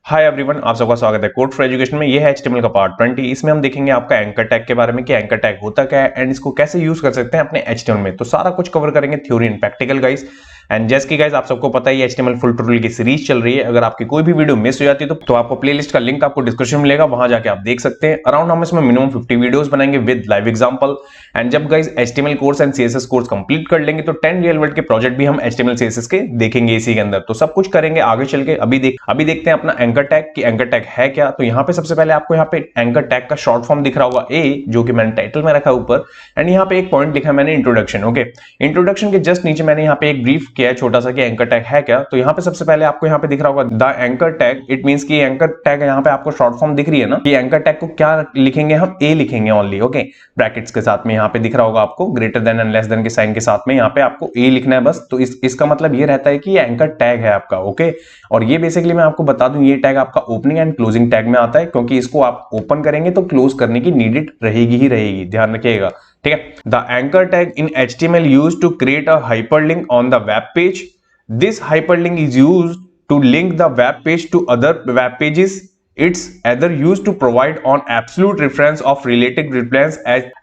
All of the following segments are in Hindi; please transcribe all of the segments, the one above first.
हाय एवरीवन, आप सबका स्वागत है कोड फॉर एजुकेशन में। ये है एचटीएमएल का पार्ट 20। इसमें हम देखेंगे आपका एंकर टैग के बारे में कि एंकर टैग होता क्या है एंड इसको कैसे यूज कर सकते हैं अपने एचटीएमएल में। तो सारा कुछ कवर करेंगे, theory and practical guys. And जैसे कि गाइस आप सबको पता है ये एचटीएमएल फुल ट्यूटोरियल की सीरीज चल रही है। अगर आपकी कोई भी वीडियो मिस हो जाती है तो आपको प्लेलिस्ट का लिंक आपको डिस्क्रिप्शन में मिलेगा, वहां जाके आप देख सकते हैं। अराउंड हम इसमें मिनिमम 50 वीडियोस बनाएंगे विद लाइव एग्जांपल। एंड जब guys HTML course and CSS course complete कर लेंगे तो 10 रियल वर्ल्ड के प्रोजेक्ट भी हम एचटीएमएल सीएसएस के देखेंगे इसी के अंदर। तो सब कुछ करेंगे आगे चल के। अभी देखते हैं अपना एंकर टैग कि एंकर टैग है क्या। तो यहाँ पे सबसे पहले आपको यहाँ पे एंकर टैग का शॉर्ट फॉर्म दिख रहा होगा ए, जो कि मैंने टाइटल में रखा है ऊपर। एंड यहाँ पे एक पॉइंट लिखा है मैंने इंट्रोडक्शन। ओके, इंट्रोडक्शन के जस्ट नीचे मैंने यहाँ पे एक ब्रीफ किया है छोटा सा कि एंकर टैग है क्या। तो यहाँ पे सबसे पहले आपको यहाँ पे दिख रहा होगा the anchor tag. It means कि एंकर टैग यहाँ पे आपको शॉर्ट फॉर्म दिख रही है ना, कि एंकर टैग को क्या लिखेंगे हम, ए लिखेंगे ओनली। ओके, ब्रैकेट्स के साथ में यहाँ पे दिख रहा होगा आपको greater than and less than के साइन के साथ में यहाँ पे आपको ए लिखना है बस। तो इसका मतलब ये रहता है कि ये एंकर टैग है आपका। ओके, और ये बेसिकली मैं आपको बता दूं, ये टैग आपका ओपनिंग एंड क्लोजिंग टैग में आता है, क्योंकि इसको आप ओपन करेंगे तो क्लोज करने की नीडेड रहेगी ही रहेगी, ध्यान रखिएगा। ठीक है, the anchor tag in HTML used to create a hyperlink on the web page. This hyperlink is used to link the web page to other web pages. It's either used to provide on absolute reference of related reference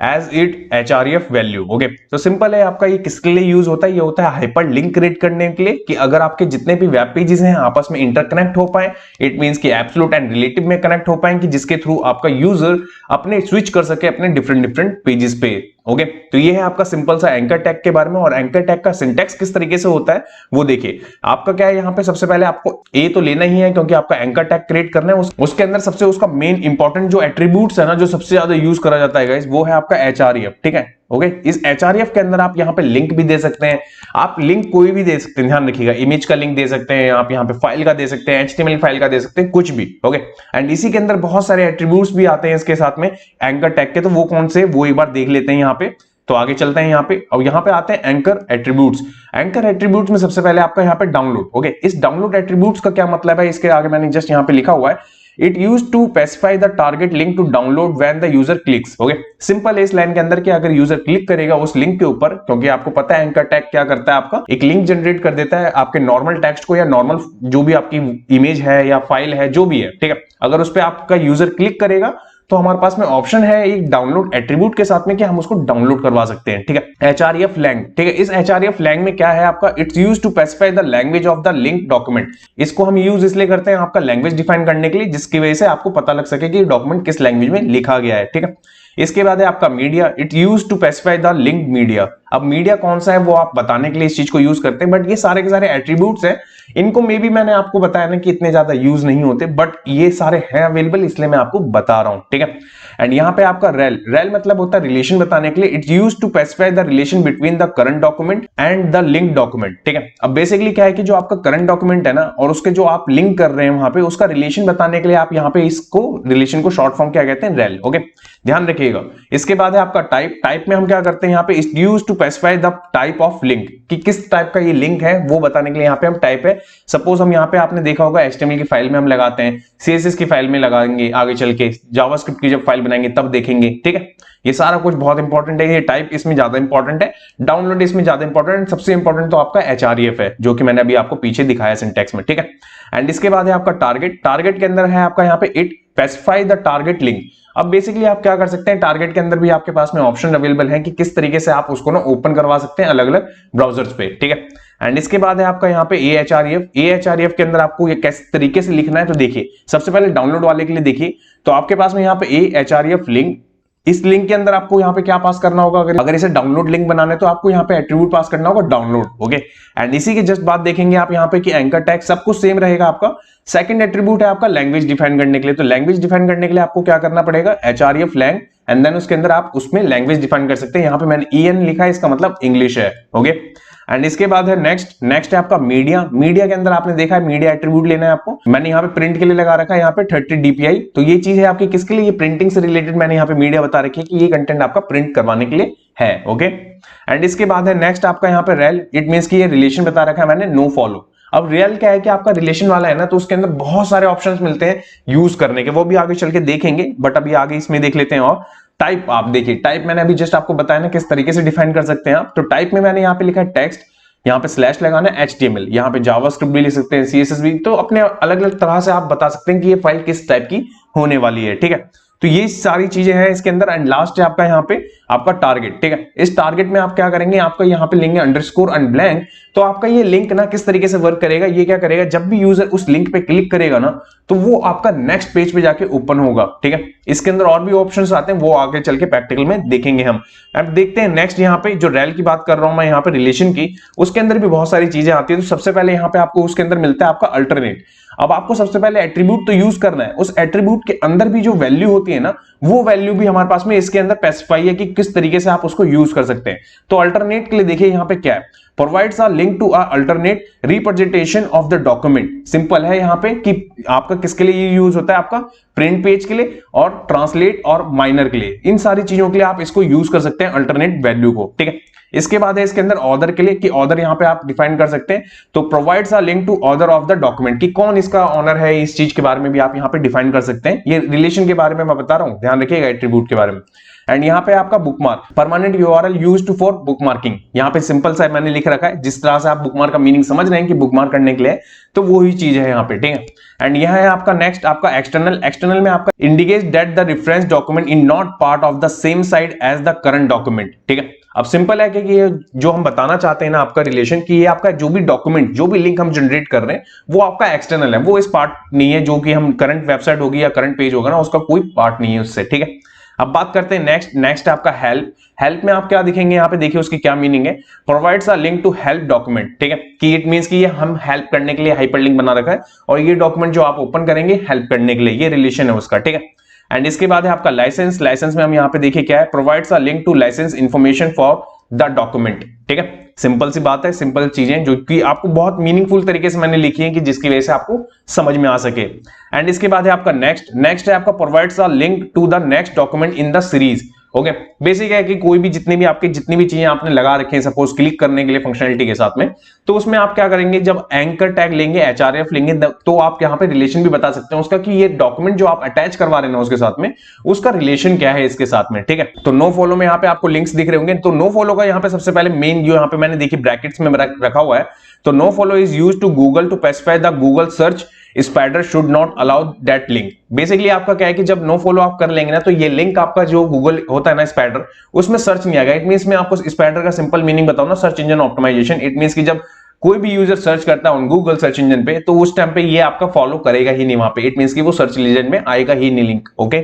as it href value. Okay, तो सिंपल है आपका। ये किसके लिए यूज होता है? ये होता है हाइपर लिंक क्रिएट करने के लिए, कि अगर आपके जितने भी वेब पेजेस हैं आपस में इंटरकनेक्ट हो पाए। इट मींस कि एब्सोल्यूट एंड रिलेटिव में कनेक्ट हो पाए, कि जिसके थ्रू आपका यूजर अपने स्विच कर सके अपने डिफरेंट पेजेस पे। ओके, तो ये है आपका सिंपल सा एंकर टैग के बारे में। और एंकर टैग का सिंटेक्स किस तरीके से होता है वो देखिए। आपका क्या है, यहाँ पे सबसे पहले आपको ए तो लेना ही है, क्योंकि आपका एंकर टैग क्रिएट करना है। उसके अंदर सबसे उसका मेन इंपॉर्टेंट जो एट्रीब्यूट्स है ना, जो सबसे ज्यादा यूज करा जाता है गाइस, वो है आपका एचआरएफ। ठीक है, ओके, इस एचआरएफ के अंदर आप यहाँ पे लिंक भी दे सकते हैं। आप लिंक कोई भी दे सकते हैं, ध्यान रखिएगा। इमेज का लिंक दे सकते हैं, आप यहाँ पे फाइल का दे सकते हैं, एचटीएमएल फाइल का दे सकते हैं, कुछ भी। ओके, एंड इसी के अंदर बहुत सारे एट्रीब्यूट्स भी आते हैं इसके साथ में एंकर टैग के। तो वो कौन से, वो एक बार देख लेते हैं यहाँ पे। तो आगे चलते हैं यहाँ पे, और यहाँ पे आते हैं एंकर एट्रीब्यूट्स। एंकर एट्रीब्यूट्स में सबसे पहले आपका यहाँ पे डाउनलोड। ओके, इस डाउनलोड एट्रीब्यूट्स का क्या मतलब है, इसके आगे मैंने जस्ट यहाँ पे लिखा हुआ है, it use to specify the target link to download when the user clicks. Okay, simple है इस लाइन के अंदर कि अगर यूजर क्लिक करेगा उस लिंक के ऊपर, क्योंकि आपको पता है एंकर टैग क्या करता है, आपका एक लिंक जनरेट कर देता है आपके नॉर्मल टेक्स्ट को, या नॉर्मल जो भी आपकी इमेज है या फाइल है जो भी है। ठीक है, अगर उस पर आपका यूजर क्लिक करेगा तो हमारे पास में ऑप्शन है एक डाउनलोड एट्रीब्यूट के साथ में कि हम उसको डाउनलोड करवा सकते हैं। ठीक है, एचआरएफ लैंग। ठीक है, इस एचआरएफ लैंग में क्या है आपका, it's used to specify the language of the link document. इसको हम यूज इसलिए करते हैं आपका लैंग्वेज डिफाइन करने के लिए, जिसकी वजह से आपको पता लग सके कि डॉक्यूमेंट किस लैंग्वेज में लिखा गया है। ठीक है, इसके बाद है आपका media. It use to specify the link media. अब मीडिया कौन सा है वो आप बताने के लिए इस चीज को यूज करते हैं, बट ये सारे के सारे एट्रीब्यूट्स हैं। इनको मे बी मैंने आपको बताया ना कि इतने ज्यादा यूज नहीं होते, बट ये सारे हैं अवेलेबल, इसलिए मैं आपको बता रहा हूं। ठीक है, एंड यहाँ पे आपका रेल। रेल मतलब होता है रिलेशन बताने के लिए। It use to specify the relation between the current document and the link document. ठीक है, अब बेसिकली क्या है कि जो आपका करंट डॉक्यूमेंट है ना, और उसके जो आप लिंक कर रहे हैं वहां पे, उसका रिलेशन बताने के लिए आप यहाँ पे इसको रिलेशन को शॉर्ट फॉर्म क्या कहते हैं, रेल। ओके, ध्यान रखिएगा। इसके बाद है आपका टाइप। टाइप में हम क्या करते हैं यहाँ पे, it use to specify the type of link, कि किस टाइप का ये लिंक है वो बताने के लिए यहाँ पे हम टाइप है। सपोज हम यहाँ पे आपने देखा होगा एचटीएमएल की फाइल में हम लगाते हैं, सीएसएस की फाइल में लगाएंगे, आगे चल के जावास्क्रिप्ट की जब फाइल बनाएंगे तब देखेंगे। ठीक है, ये सारा कुछ बहुत इंपॉर्टेंट है। ये टाइप इसमें ज्यादा इंपॉर्टेंट है, डाउनलोड इसमें ज्यादा इंपॉर्टेंट है। सबसे इंपॉर्टेंट तो आपका एचआरएफ है, जो कि मैंने अभी आपको पीछे दिखाया सिंटेक्स में। ठीक है, एंड इसके बाद है आपका टारगेट। टारगेट के अंदर है आपका यहाँ पे it specify the target link. अब बेसिकली आप क्या कर सकते हैं, टारगेट के अंदर भी आपके पास में ऑप्शन अवेलेबल है कि किस तरीके से आप उसको ना ओपन करवा सकते हैं अलग अलग ब्राउजर्स पे। ठीक है, एंड इसके बाद है आपका यहाँ पे एएचआरएफ। एएचआरएफ के अंदर आपको ये किस तरीके से लिखना है, तो देखिए सबसे पहले डाउनलोड वाले के लिए देखिए, तो आपके पास में यहाँ पे एएचआरएफ लिंक। इस लिंक के अंदर आपको यहाँ पे क्या पास करना होगा, अगर इसे डाउनलोड लिंक बनाना है तो आपको यहाँ पे एट्रीब्यूट पास करना होगा डाउनलोड। ओके, एंड इसी के जस्ट बाद देखेंगे आप यहाँ पे कि एंकर टैग सब कुछ सेम रहेगा आपका। सेकंड एट्रीब्यूट है आपका लैंग्वेज डिफाइन करने के लिए। तो लैंग्वेज डिफाइन करने के लिए आपको क्या करना पड़ेगा, एचआरएफ लैंग, एंड देन उसके अंदर आप उसमें लैंग्वेज डिफाइन कर सकते हैं। यहाँ पे मैंने ईएन लिखा है, इसका मतलब इंग्लिश है। ओके, एंड इसके बाद है नेक्स्ट है आपका मीडिया। मीडिया के अंदर आपने देखा है मीडिया एट्रीब्यूट लेना है आपको। मैंने यहाँ पे प्रिंट के लिए लगा रखा है यहाँ पे 30 dpi। तो ये चीज है आपकी किसके लिए, ये प्रिंटिंग से रिलेटेड मैंने यहाँ पे मीडिया बता रखी है कि ये कंटेंट आपका प्रिंट करवाने के लिए है। ओके, एंड इसके बाद है नेक्स्ट आपका यहाँ पे रेल। इट मींस कि ये रिलेशन बता रखा है मैंने, नो फॉलो। अब रियल क्या है कि आपका रिलेशन वाला है ना, तो उसके अंदर बहुत सारे ऑप्शंस मिलते हैं यूज करने के, वो भी आगे चल के देखेंगे, बट अभी आगे इसमें देख लेते हैं। और टाइप आप देखिए, टाइप मैंने अभी जस्ट आपको बताया ना किस तरीके से डिफाइन कर सकते हैं आप। तो टाइप में मैंने यहाँ पे लिखा है टेक्स्ट। यहाँ पे स्लैश लगाना है HTML, यहाँ पे जावास्क्रिप्ट भी लिख सकते हैं, CSS भी, तो अपने अलग अलग तरह से आप बता सकते हैं कि ये फाइल किस टाइप की होने वाली है, ठीक है। तो ये सारी चीजें हैं इसके अंदर। एंड लास्ट है आपका यहाँ पे आपका टारगेट, ठीक है। इस टारगेट में आप क्या करेंगे, आपका यहाँ पे लेंगे अंडरस्कोर एंड ब्लैंक। तो आपका ये लिंक ना किस तरीके से वर्क करेगा, ये क्या करेगा, जब भी यूजर उस लिंक पे क्लिक करेगा ना, तो वो आपका नेक्स्ट पेज पे जाके ओपन होगा, ठीक है। इसके अंदर और भी ऑप्शंस आते हैं, वो आगे चल के प्रैक्टिकल में देखेंगे हम। अब देखते हैं नेक्स्ट, यहाँ पे जो रेल की बात कर रहा हूं मैं यहाँ पे रिलेशन की, उसके अंदर भी बहुत सारी चीजें आती है। तो सबसे पहले यहाँ पे आपको उसके अंदर मिलता है आपका अल्टरनेट। अब आपको सबसे पहले एट्रीब्यूट तो यूज करना है, उस एट्रीब्यूट के अंदर भी जो वैल्यू होती है ना, वो वैल्यू भी हमारे पास में इसके अंदर स्पेसिफाई है कि किस तरीके से आप उसको यूज कर सकते हैं। तो अल्टरनेट के लिए देखिए यहाँ पे क्या है, provides a link to a alternate representation of the document. Simple है यहाँ पे कि आपका किसके लिए ये यूज होता है, आपका प्रिंट पेज के लिए और ट्रांसलेट और माइनर के लिए, इन सारी चीजों के लिए आप इसको यूज कर सकते हैं अल्टरनेट वैल्यू को, ठीक है। इसके बाद है इसके अंदर ऑथर के लिए, कि ऑथर यहाँ पे आप डिफाइन कर सकते हैं। तो provides a link to author of the document, कि कौन इसका ऑनर है, इस चीज के बारे में भी आप यहाँ पे डिफाइन कर सकते हैं। ये रिलेशन के बारे में मैं बता रहा हूं, ध्यान रखिएगा एट्रीब्यूट के बारे में। एंड यहाँ पे आपका bookmark, permanent URL used for bookmarking, यहाँ पे सिंपल सा मैंने लिख रखा है, जिस तरह से आप बुकमार्क का मीनिंग समझ रहे हैं कि बुकमार्क करने के लिए, तो वो ही चीज है यहाँ पे, ठीक है। एंड यहाँ है आपका नेक्स्ट आपका एक्सटर्नल। एक्सटर्नल में आपका indicates that the reference document in not part of the same side as the current document, ठीक है। अब सिंपल है कि ये जो हम बताना चाहते हैं ना आपका रिलेशन, कि ये आपका जो भी डॉक्यूमेंट, जो भी लिंक हम जनरेट कर रहे हैं, वो आपका एक्सटर्नल है, वो इस पार्ट नहीं है, जो कि हम करंट वेबसाइट होगी या करंट पेज होगा ना, उसका कोई पार्ट नहीं है उससे, ठीक है। अब बात करते हैं नेक्स्ट आपका हेल्प। हेल्प में आप क्या दिखेंगे यहाँ पे, देखिए उसकी क्या मीनिंग है, provides a link to help document, ठीक है। कि इट मींस कि ये हम हेल्प करने के लिए हाइपरलिंक बना रखा है, और ये डॉक्यूमेंट जो आप ओपन करेंगे हेल्प करने के लिए, ये रिलेशन है उसका, ठीक है। एंड इसके बाद है आपका लाइसेंस। लाइसेंस में हम यहाँ पे देखिए क्या है, provides a link to license information for the document, ठीक है। सिंपल सी बात है, सिंपल चीजें जो कि आपको बहुत मीनिंगफुल तरीके से मैंने लिखी है, कि जिसकी वजह से आपको समझ में आ सके। एंड इसके बाद है आपका नेक्स्ट है आपका provides a link to the next document in the series, okay. Basic है कि कोई भी जितनी भी चीजें आपने लगा रखे हैं, सपोज क्लिक करने के लिए फंक्शनलिटी के साथ में, तो उसमें आप क्या करेंगे, जब एंकर टैग लेंगे, HRF लेंगे, तो आप यहाँ पे रिलेशन भी बता सकते हैं उसका, कि ये डॉक्यूमेंट जो आप अटैच करवा रहे हैं उसके साथ में, उसका रिलेशन क्या है इसके साथ में, ठीक है। तो नो फॉलो में यहाँ पे आपको लिंक्स दिख रहे होंगे। तो नो फॉलो का यहाँ पे सबसे पहले मेन जो यहाँ पे मैंने देखी ब्रैकेट्स में रखा हुआ है, तो no follow is used to Google to specify the Google search spider should not allow that link. Basically आपका क्या है कि जब नो फॉलो आप कर लेंगे ना, तो ये लिंक आपका जो गूगल होता है ना स्पाइडर, उसमें सर्च नहीं आएगा। इट मींस मैं आपको स्पाइडर का सिंपल मीनिंग बताऊं ना, search engine optimization. It means कि जब कोई भी यूजर सर्च करता है गूगल सर्च इंजन पे, तो उस टाइम पे ये आपका फॉलो करेगा ही नहीं वहां पे। इट मींस कि वो सर्च इंजन में आएगा ही नहीं लिंक, ओके।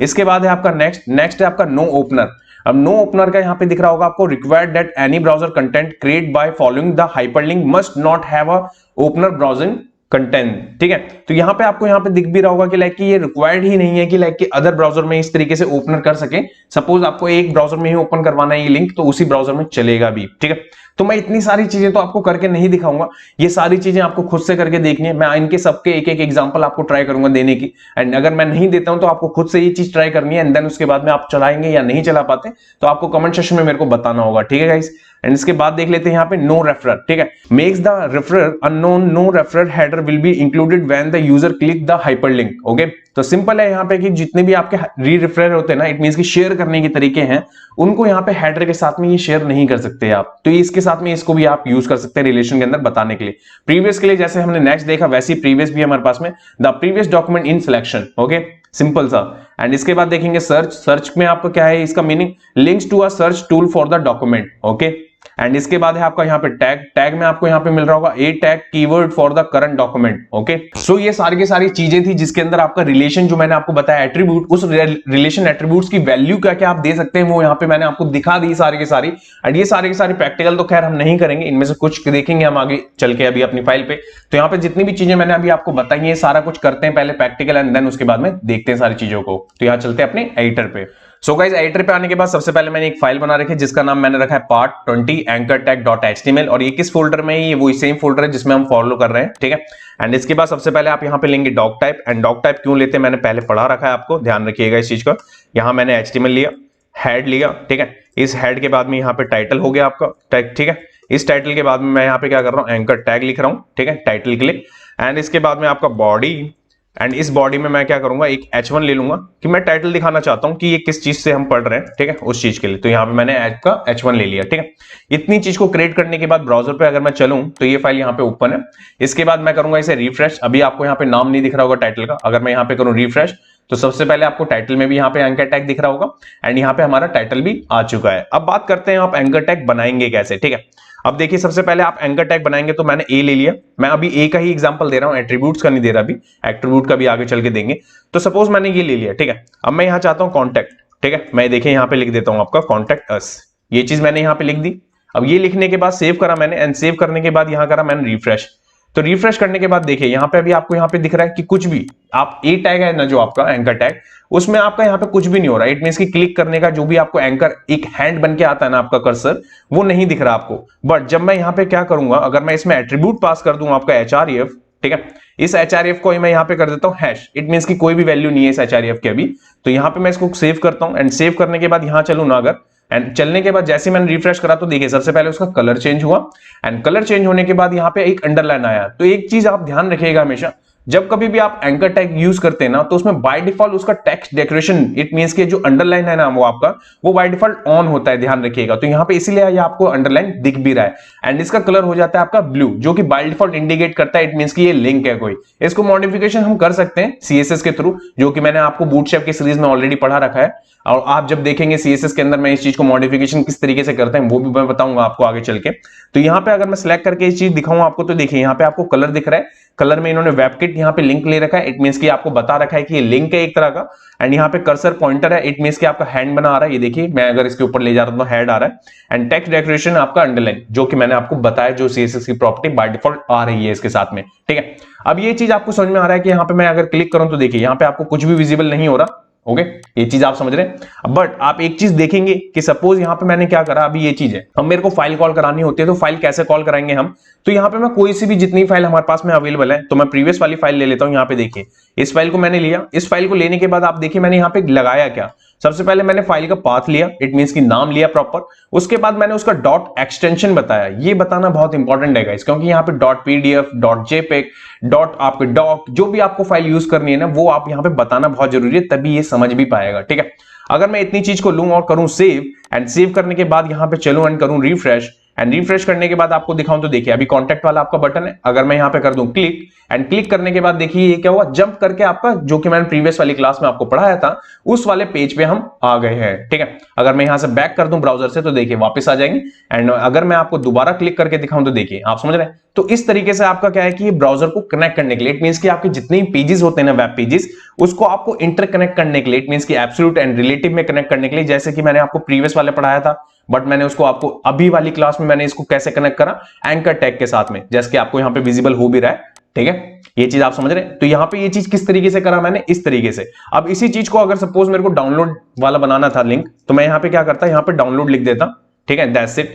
इसके बाद है आपका नेक्स्ट है आपका नो ओपनर। अब नो ओपनर का यहाँ पे दिख रहा होगा आपको, required that any browser content create by following the hyperlink must not have a opener browsing content, ठीक है। तो यहाँ पे आपको यहाँ पे दिख भी रहा होगा कि लाइक कि ये रिक्वायर्ड ही नहीं है कि लाइक कि अदर ब्राउजर में इस तरीके से ओपनर कर सके। सपोज आपको एक ब्राउजर में ही ओपन करवाना है ये लिंक, तो उसी ब्राउजर में चलेगा भी, ठीक है। तो मैं इतनी सारी चीजें तो आपको करके नहीं दिखाऊंगा, ये सारी चीजें आपको खुद से करके देखनी है। मैं इनके सबके एक एक एग्जांपल आपको ट्राई करूंगा देने की। एंड अगर मैं नहीं देता हूं तो आपको खुद से ये चीज ट्राई करनी है, एंड देन उसके बाद में आप चलाएंगे या नहीं चला पाते तो आपको कमेंट सेक्शन में मेरे को बताना होगा, ठीक है गाइस। एंड इसके बाद देख लेते हैं यहाँ पे नो रेफरर, ठीक है। Makes the referrer unknown, no referrer header will be included when the user click the hyperlink, okay. तो सिंपल है यहाँ पे कि जितने भी आपके री रेफरर होते हैं ना, इट मींस कि शेयर करने के तरीके हैं, उनको यहाँ पे हेडर के साथ में ये शेयर नहीं कर सकते आप। तो इसके साथ में इसको भी आप यूज कर सकते हैं रिलेशन के अंदर बताने के लिए। प्रीवियस के लिए जैसे हमने नेक्स्ट देखा, वैसे ही प्रीवियस भी हमारे पास में, the previous document in selection, okay, simple सा। एंड इसके बाद देखेंगे सर्च में आपको क्या है इसका meaning, links to a search tool for the document, okay. And इसके बाद है आपका यहाँ पे टैग में आपको यहाँ पे मिल रहा होगा a tag keyword for the current document, okay. So ये सारी की सारी चीजें थी जिसके अंदर आपका रिलेशन जो मैंने आपको बताया एट्रीब्यूट, उस रिलेशन एट्रीब्यूट्स की वैल्यू क्या क्या आप दे सकते हैं वो यहाँ पे मैंने आपको दिखा दी सारी की सारी। एंड ये सारी की सारी प्रैक्टिकल तो खैर हम नहीं करेंगे, इनमें से कुछ देखेंगे हम आगे चल के अभी अपनी फाइल पे। तो यहाँ पे जितनी भी चीजें मैंने अभी आपको बताई है सारा कुछ करते हैं पहले प्रैक्टिकल, एंड देन उसके बाद में देखते हैं सारी चीजों को। तो यहाँ चलते हैं अपने एडिटर पे। सो गाइस एडिटर पे आने के बाद सबसे पहले मैंने एक फाइल बना रखी है जिसका नाम मैंने रखा है पार्ट 20 anchortag.html, और ये किस फोल्डर में है, ये वही सेम फोल्डर है जिसमें हम फॉलो कर रहे हैं, ठीक है। एंड इसके बाद सबसे पहले आप यहाँ पे लेंगे doc type. And doc type क्यों लेते हैं मैंने पहले पढ़ा रखा है, आपको ध्यान रखिएगा इस चीज का। यहाँ मैंने HTML लिया, हेड लिया, ठीक है। इस हेड के बाद में यहाँ पे टाइटल हो गया आपका टैग, ठीक है। इस टाइटल के बाद में मैं यहाँ पे क्या कर रहा हूँ, एंकर टैग लिख रहा हूँ, ठीक है, टाइटल के लिए। एंड इसके बाद में आपका बॉडी, एंड इस बॉडी में मैं क्या करूंगा, एक H1 ले लूंगा कि मैं टाइटल दिखाना चाहता हूं कि ये किस चीज से हम पढ़ रहे हैं, ठीक है, उस चीज के लिए। तो यहाँ पे मैंने ऐप का H1 ले लिया, ठीक है। इतनी चीज को क्रिएट करने के बाद ब्राउजर पे अगर मैं चलूं तो ये फाइल यहाँ पे ओपन है। इसके बाद मैं करूंगा इसे रिफ्रेश। अभी आपको यहाँ पे नाम नहीं दिख रहा होगा टाइटल का। अगर मैं यहाँ पे करूं रिफ्रेश तो सबसे पहले आपको टाइटल में भी यहाँ पे एंकर टैग दिख रहा होगा एंड यहाँ पे हमारा टाइटल भी आ चुका है। अब बात करते हैं आप एंकर टैग बनाएंगे कैसे, ठीक है। अब देखिए सबसे पहले आप एंकर टैग बनाएंगे तो मैंने ए ले लिया। मैं अभी ए का ही एग्जांपल दे रहा हूं, एट्रीब्यूट्स का नहीं दे रहा अभी, एट्रीब्यूट का भी आगे चल के देंगे। तो सपोज मैंने ये ले लिया, ठीक है। अब मैं यहां चाहता हूं कॉन्टैक्ट, ठीक है। मैं देखिए यहां पे लिख देता हूं आपका कॉन्टैक्ट अस। ये चीज मैंने यहां पे लिख दी। अब ये लिखने के बाद सेव करा मैंने एंड सेव करने के बाद यहां करा मैंने रिफ्रेश। तो रिफ्रेश करने के बाद देखिए यहां पे अभी आपको यहां पे दिख रहा है कि कुछ भी आप ए टैग है ना जो आपका एंकर टैग, उसमें आपका यहां पे कुछ भी नहीं हो रहा है। इट मींस कि क्लिक करने का जो भी आपको एंकर एक हैंड बन के आता है ना आपका कर्सर, वो नहीं दिख रहा आपको। बट जब मैं यहां पे क्या करूंगा, अगर मैं इसमें एट्रीब्यूट पास कर दूं आपका href, ठीक है, इस href को मैं यहां पे कर देता हूं हैश। इट मींस कि कोई भी वैल्यू नहीं है इस href के अभी। तो यहां पे मैं इसको सेव करता हूं एंड सेव करने के बाद यहां चलूं ना अगर, एंड चलने के बाद जैसे मैंने रिफ्रेश करा तो देखिए सबसे पहले उसका कलर चेंज हुआ एंड कलर चेंज होने के बाद यहाँ पे एक अंडरलाइन आया। तो एक चीज आप ध्यान रखिएगा हमेशा, जब कभी भी आप एंकर टैग यूज करते हैं ना तो उसमें बाय डिफॉल्ट उसका टेक्स्ट डेकोरेशन, इट मींस के जो अंडरलाइन है ना वो आपका, वो बाय डिफॉल्ट ऑन होता है, ध्यान रखिएगा। तो यहाँ पे इसीलिए ये आपको अंडरलाइन दिख भी रहा है एंड इसका कलर हो जाता है आपका ब्लू, जो कि बाय डिफॉल्ट इंडिकेट करता है इट मींस कि ये लिंक है कोई। इसको मॉडिफिकेशन हम कर सकते हैं सीएसएस के थ्रू, जो कि मैंने आपको बूटस्ट्रैप की सीरीज में ऑलरेडी पढ़ा रखा है। और आप जब देखेंगे सीएसएस के अंदर मैं इस चीज को मॉडिफिकेशन किस तरीके से करते हैं वो भी मैं बताऊंगा आपको आगे चल के। तो यहाँ पे अगर मैं सिलेक्ट करके इस चीज दिखाऊं आपको तो देखिए यहाँ पे आपको कलर दिख रहा है। कलर में इन्होंने वेबकिट यहाँ पे लिंक ले रखा है, इट मींस कि आपको बता रखा है कि ये लिंक है एक तरह का। एंड यहाँ पे कर्सर पॉइंटर है, इट मींस कि आपका हैंड बना आ रहा है। ये देखिए मैं अगर इसके ऊपर ले जा रहा हूं तो हैंड आ रहा है एंड टेक्स्ट डेकोरेशन आपका अंडरलाइन, जो कि मैंने आपको बताया जो सीएसएस की प्रॉपर्टी बाय डिफॉल्ट आ रही है इसके साथ में, ठीक है। अब ये चीज आपको समझ में आ रहा है कि यहाँ पे मैं अगर क्लिक करूं तो देखिए यहाँ पे आपको कुछ भी विजिबल नहीं हो रहा, ओके। ये चीज आप समझ रहे हैं। बट आप एक चीज देखेंगे कि सपोज यहाँ पे मैंने क्या करा, अभी ये चीज है, हम मेरे को फाइल कॉल करानी होती है तो फाइल कैसे कॉल कराएंगे हम, तो यहाँ पे मैं कोई सी भी जितनी फाइल हमारे पास में अवेलेबल है, तो मैं प्रीवियस वाली फाइल ले लेता हूँ। यहाँ पे देखिए इस फाइल को मैंने लिया। इस फाइल को लेने के बाद आप देखिए मैंने यहाँ पे लगाया क्या, सबसे पहले मैंने फाइल का पाथ लिया, इट मींस की नाम लिया प्रॉपर। उसके बाद मैंने उसका डॉट एक्सटेंशन बताया। ये बताना बहुत इंपॉर्टेंट है गाइस, क्योंकि यहाँ पे dot PDF, dot JPEG, dot आपके डॉक, जो भी आपको फाइल यूज करनी है ना वो आप यहाँ पे बताना बहुत जरूरी है, तभी ये समझ भी पाएगा, ठीक है। अगर मैं इतनी चीज को लूं और करूं सेव एंड सेव करने के बाद यहाँ पे चलूं एंड करूं रिफ्रेश एंड रिफ्रेश करने के बाद आपको दिखाऊं तो देखिए अभी कॉन्टैक्ट वाला आपका बटन है। अगर मैं यहाँ पे कर दूं क्लिक एंड क्लिक करने के बाद देखिए ये क्या हुआ, जंप करके आपका जो कि मैंने प्रीवियस वाली क्लास में आपको पढ़ाया था उस वाले पेज पे हम आ गए हैं, ठीक है। अगर मैं यहां से बैक कर दूं ब्राउजर से तो देखिए वापस आ जाएंगे एंड अगर मैं आपको दोबारा क्लिक करके दिखाऊं तो देखिए आप समझ रहे हैं। तो इस तरीके से आपका क्या है कि ये ब्राउजर को कनेक्ट करने के लिए, इट मींस कि आपके जितने पेजेस होते हैं ना वेब पेजेस, उसको आपको इंटरकनेक्ट करने के लिए, इट मींस कि एब्सोल्यूट एंड रिलेटिव में कनेक्ट करने के लिए, जैसे कि मैंने आपको प्रीवियस वाले पढ़ाया था। बट मैंने उसको आपको अभी वाली क्लास में मैंने इसको कैसे कनेक्ट करा, एंकर टैग के साथ में, जैसे कि आपको यहाँ पे विजिबल हो भी रहा है, ठीक है। ये चीज आप समझ रहे हैं। तो यहाँ पे ये चीज किस तरीके से करा मैंने, इस तरीके से। अब इसी चीज को अगर सपोज मेरे को डाउनलोड वाला बनाना था लिंक, तो मैं यहाँ पे क्या करता, यहाँ पे डाउनलोड लिख देता, ठीक है, दैट्स इट।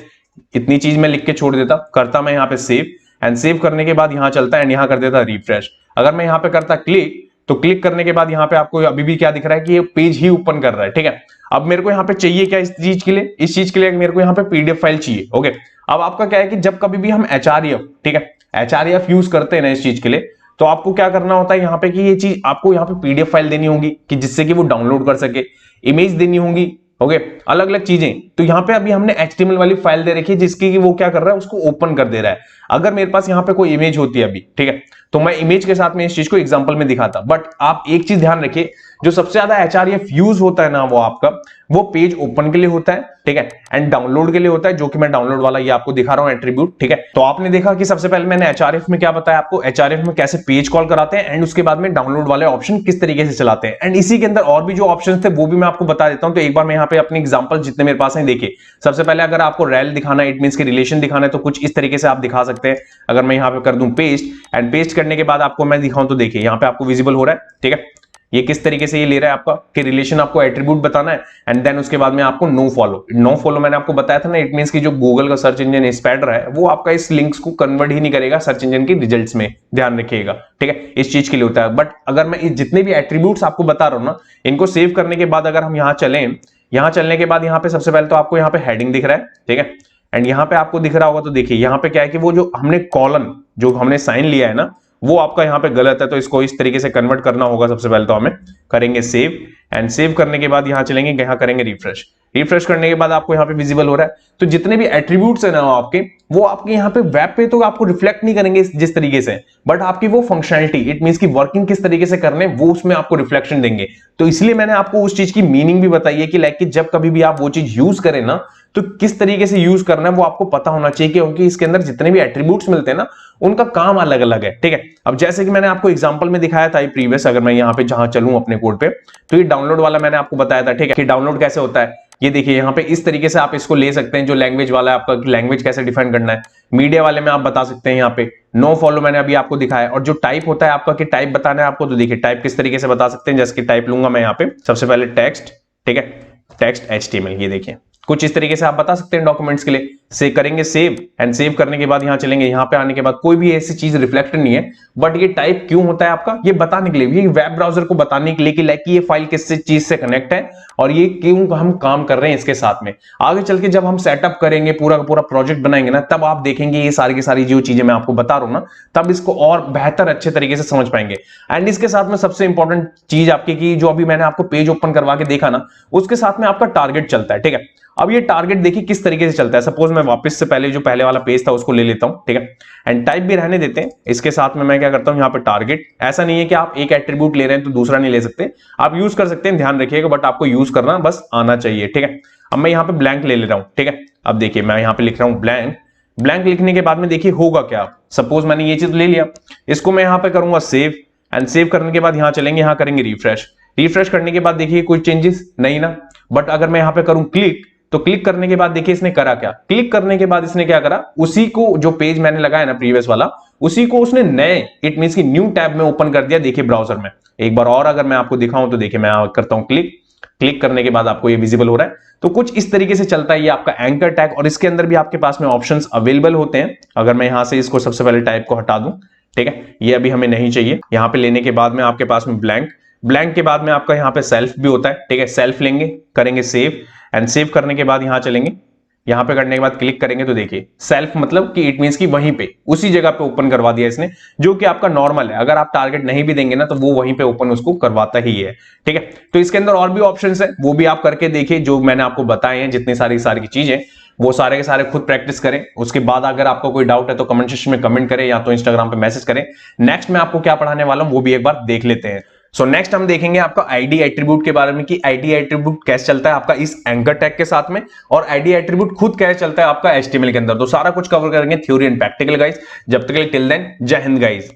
इतनी चीज मैं लिख के छोड़ देता, करता मैं यहाँ पे सेव एंड सेव करने के बाद यहाँ चलता एंड यहाँ कर देता रिफ्रेश। अगर मैं यहाँ पे करता क्लिक, तो क्लिक करने के बाद यहाँ पे आपको अभी भी क्या दिख रहा है कि ये पेज ही ओपन कर रहा है, ठीक है। अब मेरे को यहाँ पे चाहिए क्या इस चीज के लिए, इस चीज के लिए मेरे को यहाँ पे पीडीएफ फाइल चाहिए, ओके। अब आपका क्या है कि जब कभी भी हम href, ठीक है, href यूज करते हैं ना इस चीज के लिए, तो आपको क्या करना होता है यहाँ पे कि ये चीज आपको यहाँ पे पीडीएफ फाइल देनी होगी कि जिससे कि वो डाउनलोड कर सके, इमेज देनी होगी, ओके, अलग अलग चीजें। तो यहाँ पे अभी हमने HTML वाली फाइल दे रखी है जिसकी कि वो क्या कर रहा है, उसको ओपन कर दे रहा है। अगर मेरे पास यहाँ पे कोई इमेज होती है अभी, ठीक है, तो मैं इमेज के साथ में इस चीज को एग्जांपल में दिखाता। बट आप एक चीज ध्यान रखिए, जो सबसे ज्यादा href यूज होता है ना वो आपका, वो पेज ओपन के लिए होता है, ठीक है, एंड डाउनलोड के लिए होता है, जो कि मैं डाउनलोड वाला ये आपको दिखा रहा हूं एट्रीब्यूट, ठीक है। तो आपने देखा कि सबसे पहले मैंने href में क्या बताया आपको, href में कैसे पेज कॉल कराते हैं एंड उसके बाद में डाउनलोड वाले ऑप्शन किस तरीके से चलाते हैं। एंड इसी के अंदर और भी जो ऑप्शन थे वो भी मैं आपको बता देता हूं। तो एक बार मैं यहाँ पे अपने एग्जांपल जितने मेरे पास हैं देखिए। सबसे पहले अगर आपको रेल दिखाना है, इट मींस की रिलेशन दिखाना है, तो कुछ इस तरीके से आप दिखा सकते हैं। अगर मैं यहाँ पे कर दूं पेस्ट एंड पेस्ट करने के बाद आपको मैं दिखाऊं तो देखिए यहाँ पे आपको विजिबल हो रहा है, ठीक है। ये किस तरीके से ये ले रहा है आपका कि रिलेशन आपको एट्रीब्यूट बताना है एंड देन उसके बाद में आपको नो फॉलो मैंने आपको बताया था ना, इट मींस कि जो गूगल का सर्च इंजन स्पैडर है वो आपका इस लिंक्स को कन्वर्ट ही नहीं करेगा सर्च इंजन की रिजल्ट्स में, ध्यान रखिएगा, ठीक है। इस चीज के लिए होता है। बट अगर मैं जितने भी एट्रीब्यूट्स आपको बता रहा हूं ना, इनको सेव करने के बाद अगर हम यहाँ चलें, यहाँ चलने के बाद यहाँ पे सबसे पहले तो आपको यहाँ पे हेडिंग दिख रहा है, ठीक है, एंड यहाँ पे आपको दिख रहा होगा तो देखिए यहाँ पे क्या है कि वो जो हमने कॉलन जो हमने साइन लिया है ना, वो आपका यहाँ पे गलत है, तो इसको इस तरीके से कन्वर्ट करना होगा। सबसे पहले तो हमें करेंगे सेव, एंड सेव करने के बाद यहाँ चलेंगे, यहाँ करेंगे रिफ्रेश। रिफ्रेश करने के बाद आपको यहाँ पे विजिबल हो रहा है। तो जितने भी एट्रीब्यूट्स है ना आपके, वो आपके यहाँ पे वेब पे तो आपको रिफ्लेक्ट नहीं करेंगे जिस तरीके से, बट आपकी वो फंक्शनैलिटी, इट मींस की वर्किंग किस तरीके से करने, वो उसमें आपको रिफ्लेक्शन देंगे। तो इसलिए मैंने आपको उस चीज की मीनिंग भी बताई है कि लाइक कि जब कभी भी आप वो चीज यूज करें ना, तो किस तरीके से यूज करना है वो आपको पता होना चाहिए, क्योंकि इसके अंदर जितने भी एट्रीब्यूट्स मिलते हैं ना, उनका काम अलग अलग है। ठीक है, अब जैसे कि मैंने आपको एग्जांपल में दिखाया था प्रीवियस, अगर मैं यहाँ पे जहां चलूं अपने कोड पे, तो ये डाउनलोड वाला मैंने आपको बताया था। ठीक है, कि डाउनलोड कैसे होता है, ये देखिए यहाँ पे इस तरीके से आप इसको ले सकते हैं। जो लैंग्वेज वाला है आपका, लैंग्वेज कैसे डिफाइन करना है। मीडिया वाले में आप बता सकते हैं यहाँ पे नो फॉलो, मैंने अभी आपको दिखाया। और जो टाइप होता है आपका, कि टाइप बताना है आपको, तो देखिए टाइप किस तरीके से बता सकते हैं। जैसे कि टाइप लूंगा मैं यहाँ पे, सबसे पहले टेक्स्ट, ठीक है, टेक्स्ट HTML, ये देखिए कुछ इस तरीके से आप बता सकते हैं डॉक्यूमेंट्स के लिए। से करेंगे सेव, एंड सेव करने के बाद यहाँ चलेंगे, यहाँ पे आने के बाद कोई भी ऐसी चीज रिफ्लेक्ट नहीं है, बट ये टाइप क्यों होता है आपका, ये बताने के लिए, ये वेब ब्राउजर को बताने के लिए कि लाइक ये फाइल किस चीज से कनेक्ट है और ये क्यों हम काम कर रहे हैं इसके साथ में। आगे चल के जब हम सेटअप करेंगे, पूरा का पूरा प्रोजेक्ट बनाएंगे ना, तब आप देखेंगे ये सारी की सारी जो चीजें मैं आपको बता रहा हूं ना, तब इसको और बेहतर अच्छे तरीके से समझ पाएंगे। एंड इसके साथ में सबसे इंपॉर्टेंट चीज आपकी, की जो अभी मैंने आपको पेज ओपन करवा के देखा ना, उसके साथ में आपका टारगेट चलता है। ठीक है, अब ये टारगेट देखिए किस तरीके से चलता है। सपोज मैं वापस से पहले जो पहले वाला पेज था उसको ले लेता हूं, ठीक है, एंड टाइप भी रहने देते हैं। इसके साथ में मैं क्या करता हूं, यहाँ पे टारगेट, ऐसा नहीं है कि आप एक एट्रीब्यूट ले रहे हैं तो दूसरा नहीं ले सकते, आप यूज कर सकते हैं, ध्यान रखिएगा, बट आपको यूज करना बस आना चाहिए। ठीक है, अब मैं यहाँ पे ब्लैंक ले रहा हूं। ठीक है, अब देखिए मैं यहाँ पे लिख रहा हूं ब्लैंक। ब्लैंक लिखने के बाद में देखिए होगा क्या, सपोज मैंने ये चीज ले लिया, इसको मैं यहाँ पे करूंगा सेव, एंड सेव करने के बाद यहाँ चलेंगे, यहाँ करेंगे रिफ्रेश। रिफ्रेश करने के बाद देखिए कोई चेंजेस नहीं ना, बट अगर मैं यहाँ पे करूं क्लिक, तो क्लिक करने के बाद देखिए इसने करा क्या, क्लिक करने के बाद इसने क्या करा, उसी को जो पेज मैंने लगाया ना प्रीवियस वाला, उसी को उसने नए, इट मींस की न्यू टैब में ओपन कर दिया। देखिए ब्राउजर में एक बार और अगर मैं आपको दिखाऊं, तो देखिए मैं करता हूं क्लिक, क्लिक करने के बाद आपको ये विजिबल हो रहा है। तो कुछ इस तरीके से चलता है ये आपका एंकर टैग, और इसके अंदर भी आपके पास में ऑप्शंस अवेलेबल होते हैं। अगर मैं यहां से इसको सबसे पहले टाइप को हटा दूं, ठीक है, ये अभी हमें नहीं चाहिए। यहां पे लेने के बाद में आपके पास में ब्लैंक, ब्लैंक के बाद में आपका यहाँ पे सेल्फ भी होता है। ठीक है, सेल्फ लेंगे, करेंगे सेव, एंड सेव करने के बाद यहां चलेंगे, यहां पे करने के बाद क्लिक करेंगे, तो देखिए सेल्फ मतलब कि इट मींस कि वहीं पे उसी जगह पे ओपन करवा दिया इसने, जो कि आपका नॉर्मल है। अगर आप टारगेट नहीं भी देंगे ना, तो वो वहीं पे ओपन उसको करवाता ही है। ठीक है, तो इसके अंदर और भी ऑप्शंस है, वो भी आप करके देखिए, जो मैंने आपको बताए हैं जितनी सारी की चीजें, वो सारे के सारे खुद प्रैक्टिस करें। उसके बाद अगर आपको कोई डाउट है तो कमेंट सेक्शन में कमेंट करें, या तो इंस्टाग्राम पे मैसेज करें। नेक्स्ट मैं आपको क्या पढ़ाने वाला हूं वो भी एक बार देख लेते हैं। सो नेक्स्ट हम देखेंगे आपका आईडी एट्रीब्यूट के बारे में, कि आईडी एट्रीब्यूट कैसे चलता है आपका इस एंकर टैग के साथ में, और आईडी एट्रीब्यूट खुद कैसे चलता है आपका HTML के अंदर। तो सारा कुछ कवर करेंगे, थ्योरी एंड प्रैक्टिकल गाइस। जब तक के लिए टिल देन, जय हिंद गाइस।